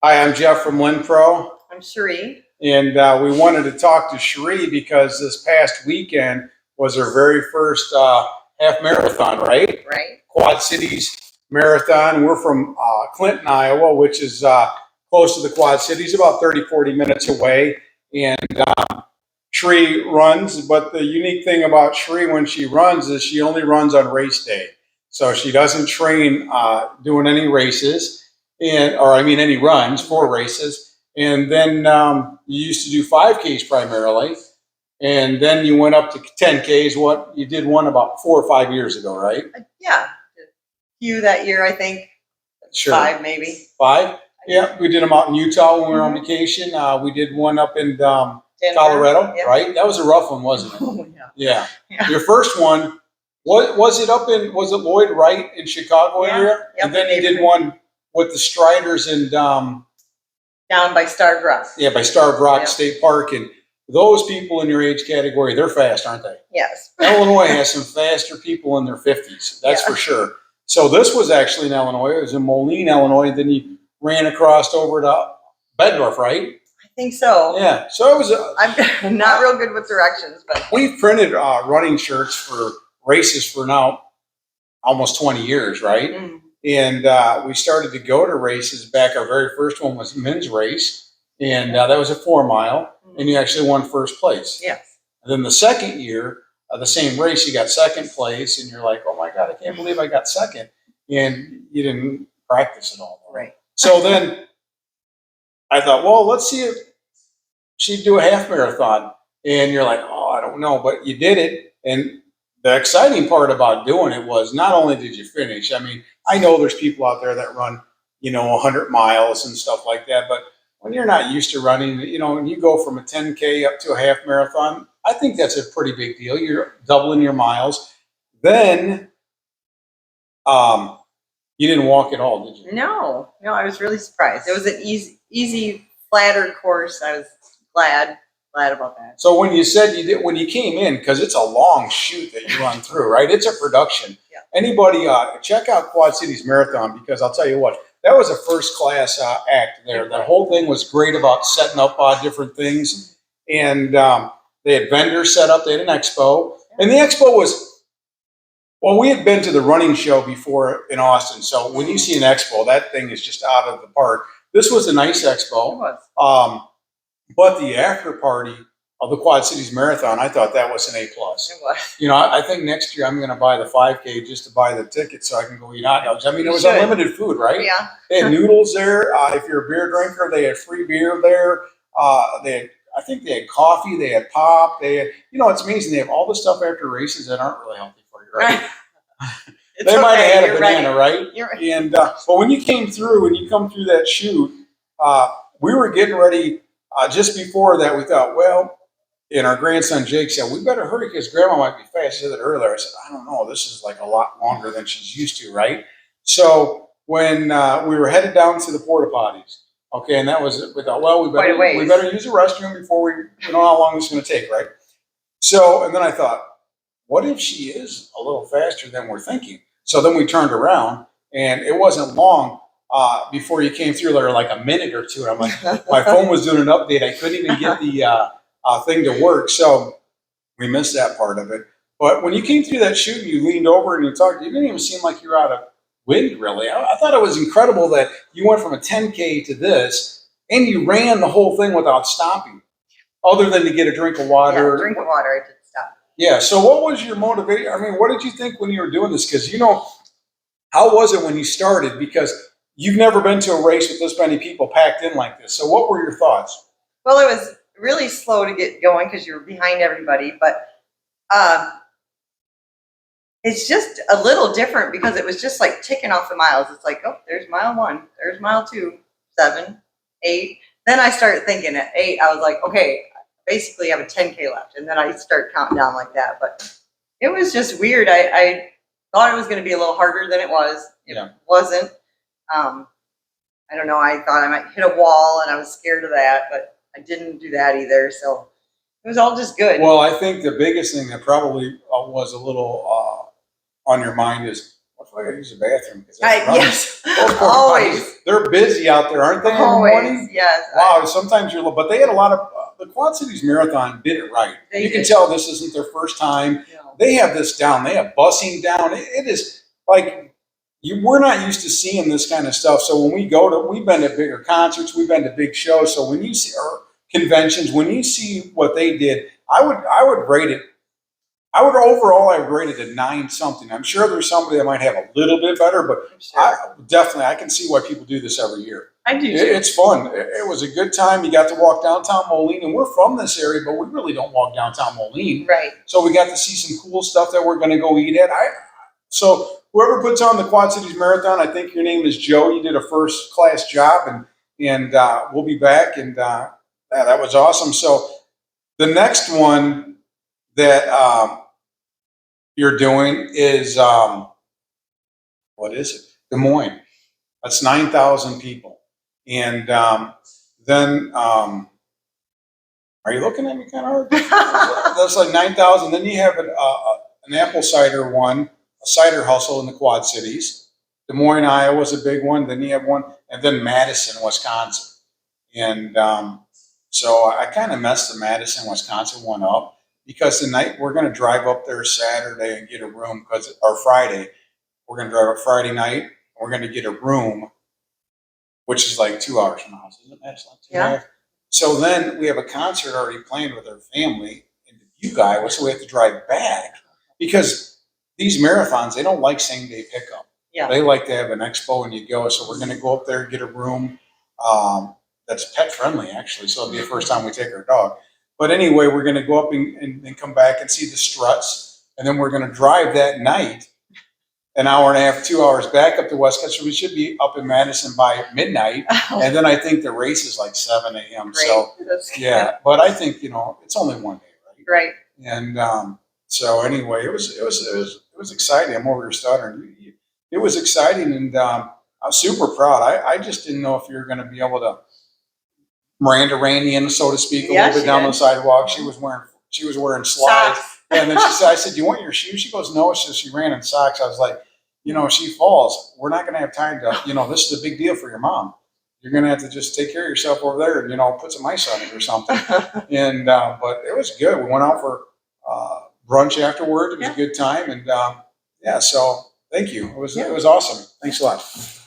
Hi, I'm Jeff from LynnPro, I'm Cheri. and we wanted to talk to Cheri because this past weekend was her very first half marathon, right? Right. Quad Cities Marathon. We're from Clinton, Iowa, which is close to the Quad Cities, about 30, 40 minutes away. And Cheri runs, but the unique thing about Cheri when she runs is she only runs on race day. So she doesn't train doing any races, any runs for races. And then you used to do 5Ks primarily, and then you went up to 10Ks. What you did one about 4 or 5 years ago, right? Yeah. A few that year, I think. Sure. 5 maybe. 5? Yeah, we did them out in Utah when we were on vacation. We did one up in Colorado, Yep. right? That was a rough one, wasn't it? Oh, yeah. Yeah. Your first one, was it Lloyd Wright in Chicago area? Yep, And then you did one with the Striders and down by Starved Rock. yeah, by Starved Rock Yep. State Park. And those people in your age category, they're fast, aren't they? Yes. Illinois has some faster people in their 50s, that's for sure. So this was actually in Illinois. It was in Moline, Illinois. And then you ran across over to Beddorf, right? I think so. Yeah. So it was I'm not real good with directions, but we've printed running shirts for races for now almost 20 years, right? Mm. And we started to go to races back. Our very first one was a men's race, and that was a 4 mile, and you actually won first place. Yes. And then the second year of the same race, you got second place, and you're like, oh my God, I can't believe I got second. And you didn't practice at all. Right. So then I thought, well, let's see if she'd do a half marathon. And you're like, oh, I don't know, but you did it. And the exciting part about doing it was not only did you finish, I mean, I know there's people out there that run, 100 miles and stuff like that, but when you're not used to running, and you go from a 10K up to a half marathon, I think that's a pretty big deal. You're doubling your miles. Then you didn't walk at all, did you? No, I was really surprised. It was an easy, flatter course. I was glad about that. So when you said you did, when you came in, because it's a long shoot that you run through, right? It's a production. Yeah. Anybody check out Quad Cities Marathon, because I'll tell you what, that was a first class act there. The whole thing was great about setting up different things, and they had vendors set up. They had an expo, and the expo was. Well, we had been to the running show before in Austin, so when you see an expo, that thing is just out of the park. This was a nice expo. It was. But the after party of the Quad Cities Marathon, I thought that was an A+. It was. I think next year I'm going to buy the 5K just to buy the ticket so I can go eat hot dogs. I mean, it was unlimited food, right? Yeah. They had noodles there. If you're a beer drinker, they had free beer there. I think they had coffee. They had pop. They had, it's amazing. They have all the stuff after races that aren't really healthy for you, right? They might have had a banana, right? You're right. And but when you came through and you come through that chute, we were getting ready. Just before that, we thought, well, and our grandson Jake said, we better hurry because Grandma might be fast. She said that earlier. I said, I don't know. This is like a lot longer than she's used to, right? So when we were headed down to the porta potties, okay, and that was, we thought, well, we better use the restroom before we know how long this is going to take, right? So, and then I thought, what if she is a little faster than we're thinking? So then we turned around, and it wasn't long before you came through there, like a minute or two. And I'm like, my phone was doing an update. I couldn't even get the thing to work. So we missed that part of it. But when you came through that chute and you leaned over and you talked, you didn't even seem like you were out of wind, really. I thought it was incredible that you went from a 10K to this, and you ran the whole thing without stopping, other than to get a drink of water. Yeah, drink of water. I did stop. Yeah. So what was your motivation? I mean, what did you think when you were doing this? Because, how was it when you started? Because you've never been to a race with this many people packed in like this. So what were your thoughts? Well, it was really slow to get going because you were behind everybody, but it's just a little different because it was just like ticking off the miles. It's like, oh, there's mile 1, there's mile 2, 7, 8. Then I started thinking at 8, I was like, okay, basically I have a 10K left. And then I start counting down like that. But it was just weird. I thought it was going to be a little harder than it was. It wasn't. I don't know. I thought I might hit a wall and I was scared of that, but I didn't do that either. So it was all just good. Well, I think the biggest thing that probably was a little on your mind is, what if I gotta use the bathroom. Yes, Those porta always. potties, they're busy out there, aren't they? In the Always, morning? yes. Wow, sometimes you're, but they had a lot of, the Quad Cities Marathon did it right. They You can did. tell this isn't their first time. No. They have this down. They have busing down. It is like, we're not used to seeing this kind of stuff. So when we go to, we've been to bigger concerts, we've been to big shows. So when you see, or conventions, when you see what they did, I would rate it. I would rate it a 9 something. I'm sure there's somebody that might have a little bit better, but I'm sure. I can see why people do this every year. I do too. It's fun. It was a good time. You got to walk downtown Moline, and we're from this area, but we really don't walk downtown Moline. Right. So we got to see some cool stuff that we're going to go eat at. So whoever puts on the Quad Cities Marathon, I think your name is Joe. You did a first class job, and we'll be back. And yeah, that was awesome. So the next one that you're doing is what is it? Des Moines. That's 9,000 people. And then, are you looking at me kind of hard? That's like 9,000. Then you have an apple cider one, a cider hustle in the Quad Cities. Des Moines, Iowa was a big one. Then you have one, and then Madison, Wisconsin. And so I kind of messed the Madison, Wisconsin one up because tonight we're going to drive up there Saturday and get a room or Friday. We're going to drive up Friday night. We're going to get a room, which is like 2 hours from the house, isn't it? That's like 2 hours. So then we have a concert already planned with our family in Dubuque, Iowa, so we have to drive back because these marathons, they don't like same day pickup. Yeah. They like to have an expo and you go. So we're going to go up there and get a room that's pet friendly, actually. So it'll be the first time we take our dog. But anyway, we're going to go up and come back and see the struts. And then we're going to drive that night, an hour and a half, 2 hours back up to West Coast. So we should be up in Madison by midnight. And then I think the race is like 7 a.m. Great. So That's yeah, but I think, it's only one day, right? Right. And so anyway, it was exciting. I'm over here stuttering. It was exciting, and I was super proud. I just didn't know if you were going to be able to Miranda Rainian, so to speak, a little bit down the sidewalk. She was wearing slides. Socks. And then she said, I said, "Do you want your shoes?" She goes, "No." She ran in socks. I was like, if she falls, we're not going to have time to, this is a big deal for your mom. You're going to have to just take care of yourself over there and, put some ice on it or something. And, but it was good. We went out for brunch afterward. It was a good time. And, yeah, so thank you. It was awesome. Thanks a lot.